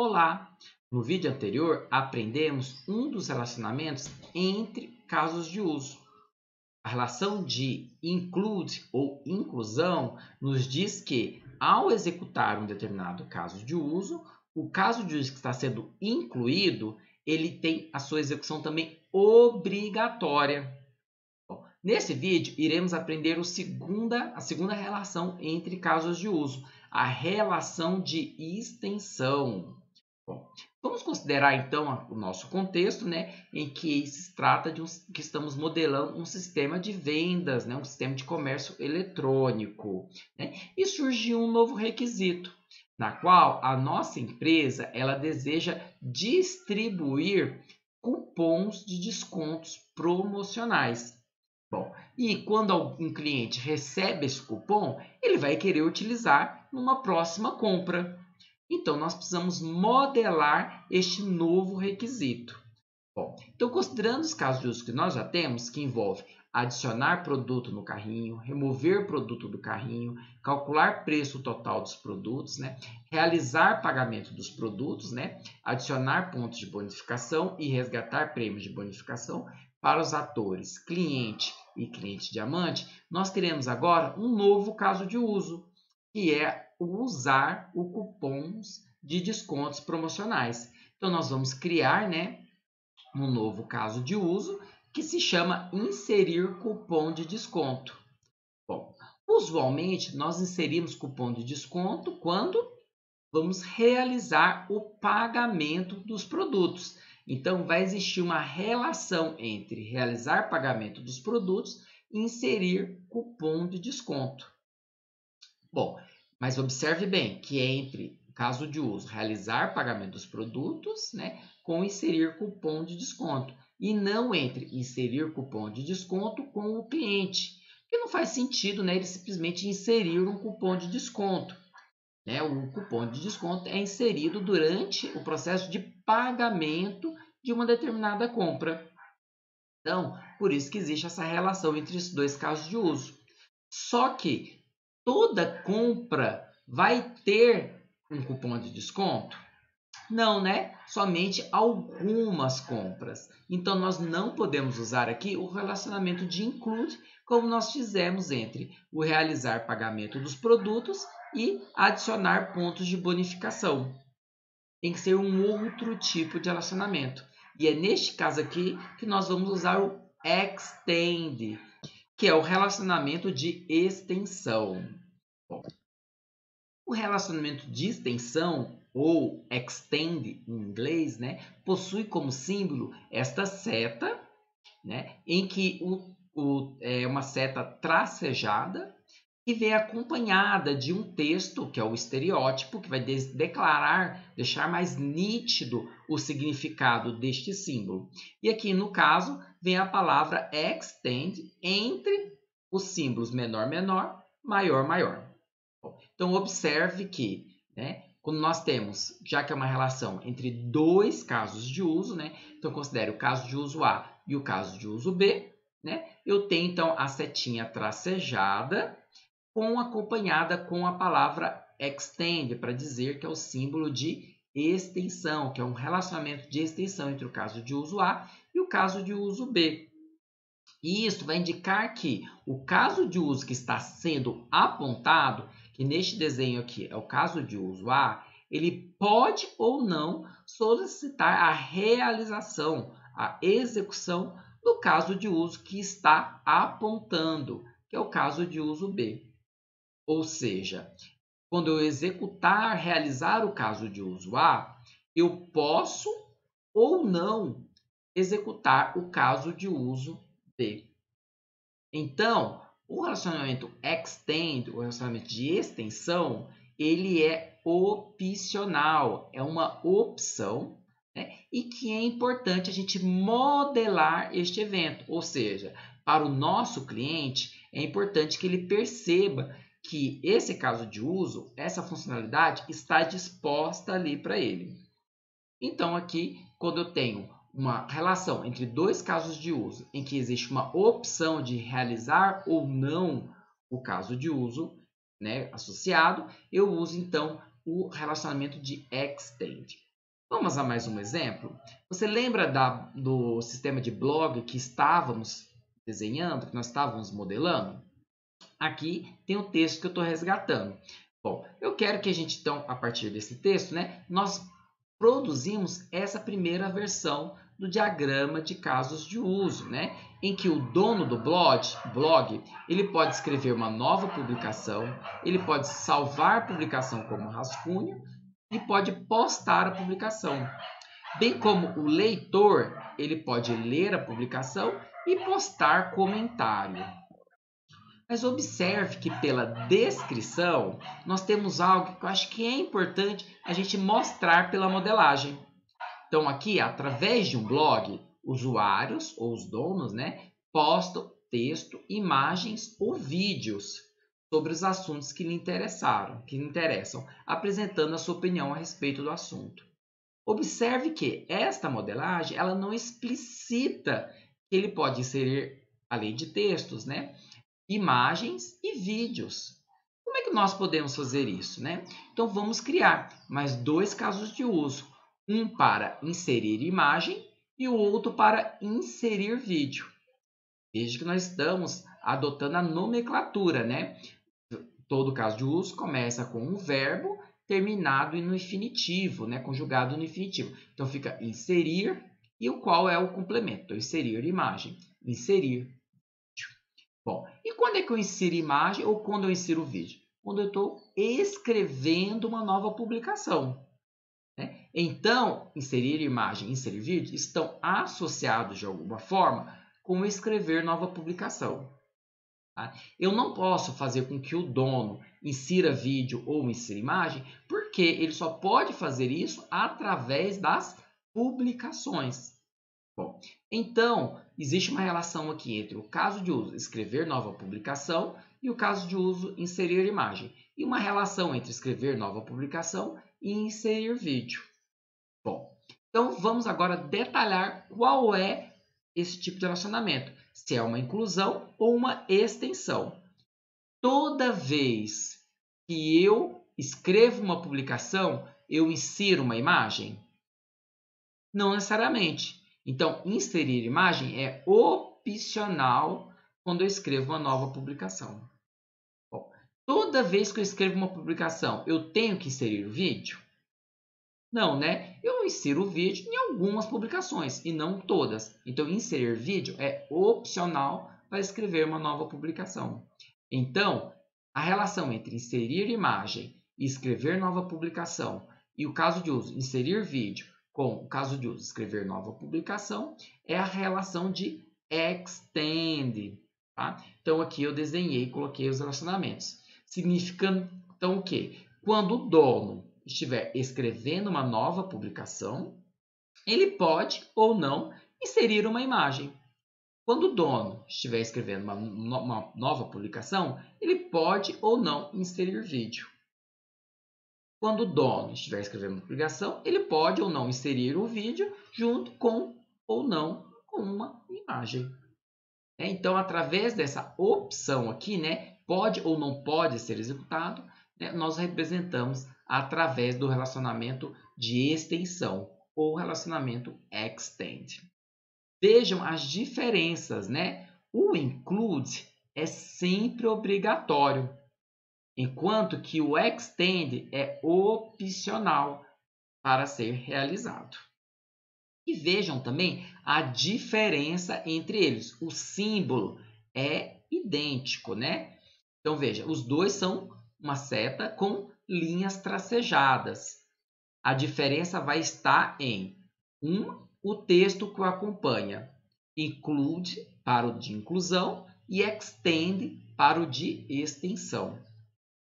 Olá! No vídeo anterior, aprendemos um dos relacionamentos entre casos de uso. A relação de include ou inclusão nos diz que, ao executar um determinado caso de uso, o caso de uso que está sendo incluído, ele tem a sua execução também obrigatória. Bom, nesse vídeo, iremos aprender a segunda relação entre casos de uso, a relação de extensão. Bom, vamos considerar então o nosso contexto, em que se trata que estamos modelando um sistema de vendas, um sistema de comércio eletrônico, e surgiu um novo requisito, na qual a nossa empresa ela deseja distribuir cupons de descontos promocionais. Bom, e quando um cliente recebe esse cupom, ele vai querer utilizar numa próxima compra. Então, nós precisamos modelar este novo requisito. Bom, então, considerando os casos de uso que nós já temos, que envolve adicionar produto no carrinho, remover produto do carrinho, calcular preço total dos produtos, realizar pagamento dos produtos, adicionar pontos de bonificação e resgatar prêmios de bonificação para os atores cliente e cliente diamante, nós teremos agora um novo caso de uso, que é usar o cupons de descontos promocionais. Então, nós vamos criar um novo caso de uso que se chama inserir cupom de desconto. Bom, usualmente nós inserimos cupom de desconto quando vamos realizar o pagamento dos produtos. Então, vai existir uma relação entre realizar pagamento dos produtos e inserir cupom de desconto. Bom, mas observe bem que é entre o caso de uso realizar pagamento dos produtos, com inserir cupom de desconto, e não entre inserir cupom de desconto com o cliente, que não faz sentido, ele simplesmente inserir um cupom de desconto. O cupom de desconto é inserido durante o processo de pagamento de uma determinada compra. Então, por isso que existe essa relação entre esses dois casos de uso. Só que toda compra vai ter um cupom de desconto? Não, Somente algumas compras. Então, nós não podemos usar aqui o relacionamento de include, como nós fizemos entre o realizar pagamento dos produtos e adicionar pontos de bonificação. Tem que ser um outro tipo de relacionamento. E é neste caso aqui que nós vamos usar o extend, que é o relacionamento de extensão. Bom, o relacionamento de extensão, ou extend em inglês, possui como símbolo esta seta, em que é uma seta tracejada, que vem acompanhada de um texto, que é o estereótipo, que vai deixar mais nítido o significado deste símbolo. E aqui, no caso, vem a palavra extend entre os símbolos menor, menor, maior, maior. Então, observe que, quando nós temos, já que é uma relação entre dois casos de uso, então considere o caso de uso A e o caso de uso B, eu tenho, então, a setinha tracejada, acompanhada com a palavra extend, para dizer que é o símbolo de extensão, que é um relacionamento de extensão entre o caso de uso A e o caso de uso B. E isso vai indicar que o caso de uso que está sendo apontado, que neste desenho aqui é o caso de uso A, ele pode ou não solicitar a realização, a execução do caso de uso que está apontando, que é o caso de uso B. Ou seja, quando eu realizar o caso de uso A, eu posso ou não executar o caso de uso B. Então, o relacionamento extend, o relacionamento de extensão, ele é opcional, é uma opção, e que é importante a gente modelar este evento. Ou seja, para o nosso cliente, é importante que ele perceba que esse caso de uso, essa funcionalidade, está disposta ali para ele. Então, aqui, quando eu tenho uma relação entre dois casos de uso em que existe uma opção de realizar ou não o caso de uso associado, eu uso então o relacionamento de extend. Vamos a mais um exemplo? Você lembra do sistema de blog que estávamos desenhando, que nós estávamos modelando? Aqui tem o texto que eu estou resgatando. Bom, eu quero que a gente, então, a partir desse texto, né, nós produzimos essa primeira versão do diagrama de casos de uso, né, em que o dono do blog, ele pode escrever uma nova publicação, ele pode salvar a publicação como rascunho e pode postar a publicação. Bem como o leitor, ele pode ler a publicação e postar comentário. Mas observe que pela descrição, nós temos algo que eu acho que é importante a gente mostrar pela modelagem. Então aqui, através de um blog, usuários ou os donos, né, postam texto, imagens ou vídeos sobre os assuntos que lhe interessam, apresentando a sua opinião a respeito do assunto. Observe que esta modelagem, ela não explicita que ele pode inserir, além de textos, né, imagens e vídeos. Como é que nós podemos fazer isso, né? Então vamos criar mais dois casos de uso, um para inserir imagem e o outro para inserir vídeo. Veja que nós estamos adotando a nomenclatura, né? Todo caso de uso começa com um verbo terminado no infinitivo, né? Conjugado no infinitivo. Então fica inserir e o qual é o complemento. Então, inserir imagem, inserir. Bom, e quando é que eu insiro imagem ou quando eu insiro vídeo? Quando eu estou escrevendo uma nova publicação, né? Então, inserir imagem e inserir vídeo estão associados de alguma forma com escrever nova publicação. Tá? Eu não posso fazer com que o dono insira vídeo ou insira imagem, porque ele só pode fazer isso através das publicações. Bom, então, existe uma relação aqui entre o caso de uso escrever nova publicação e o caso de uso inserir imagem. E uma relação entre escrever nova publicação e inserir vídeo. Bom, então vamos agora detalhar qual é esse tipo de relacionamento. Se é uma inclusão ou uma extensão. Toda vez que eu escrevo uma publicação, eu insiro uma imagem? Não necessariamente. Então, inserir imagem é opcional quando eu escrevo uma nova publicação. Bom, toda vez que eu escrevo uma publicação, eu tenho que inserir o vídeo? Não, né? Eu insiro o vídeo em algumas publicações e não todas. Então, inserir vídeo é opcional para escrever uma nova publicação. Então, a relação entre inserir imagem e escrever nova publicação e o caso de uso inserir vídeo com o caso de uso escrever nova publicação é a relação de extend. Tá? Então, aqui eu desenhei e coloquei os relacionamentos. Significando, então, o quê? Quando o dono estiver escrevendo uma nova publicação, ele pode ou não inserir uma imagem. Quando o dono estiver escrevendo uma nova publicação, ele pode ou não inserir vídeo. Quando o dono estiver escrevendo uma publicação, ele pode ou não inserir o vídeo junto com ou não com uma imagem. Então, através dessa opção aqui, né, pode ou não pode ser executado, né, nós representamos através do relacionamento de extensão ou relacionamento extend. Vejam as diferenças, né? O include é sempre obrigatório, enquanto que o extend é opcional para ser realizado. E vejam também a diferença entre eles. O símbolo é idêntico, né? Então veja, os dois são uma seta com linhas tracejadas. A diferença vai estar em o texto que o acompanha. Include para o de inclusão e extend para o de extensão.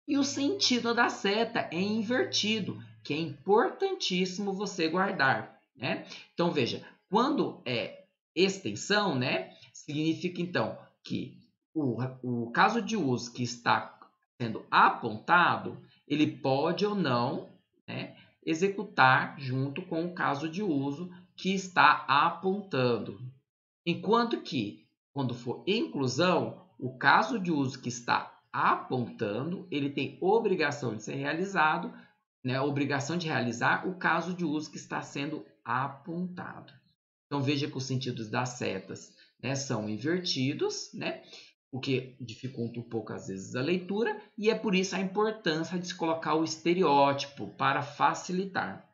E o sentido da seta é invertido, que é importantíssimo você guardar, né? Então veja, quando é extensão, né, significa então que o caso de uso que está sendo apontado, ele pode ou não, né, executar junto com o caso de uso que está apontando. Enquanto que, quando for inclusão, o caso de uso que está apontando, ele tem obrigação de ser realizado, né, a obrigação de realizar o caso de uso que está sendo apontado. Então, veja que os sentidos das setas, né, são invertidos, né, o que dificulta um pouco, às vezes, a leitura, e é por isso a importância de se colocar o estereótipo para facilitar.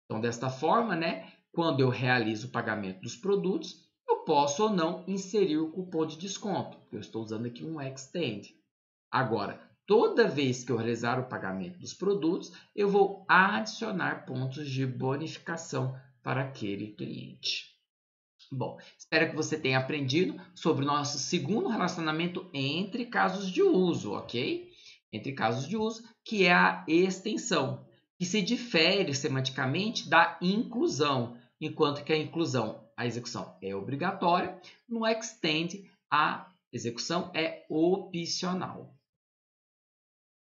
Então, desta forma, né, quando eu realizo o pagamento dos produtos, eu posso ou não inserir o cupom de desconto. Eu estou usando aqui um Extend. Agora, toda vez que eu realizar o pagamento dos produtos, eu vou adicionar pontos de bonificação para aquele cliente. Bom, espero que você tenha aprendido sobre o nosso segundo relacionamento entre casos de uso, ok? Entre casos de uso, que é a extensão, que se difere semanticamente da inclusão, enquanto que a inclusão, a execução é obrigatória, no extend, a execução é opcional.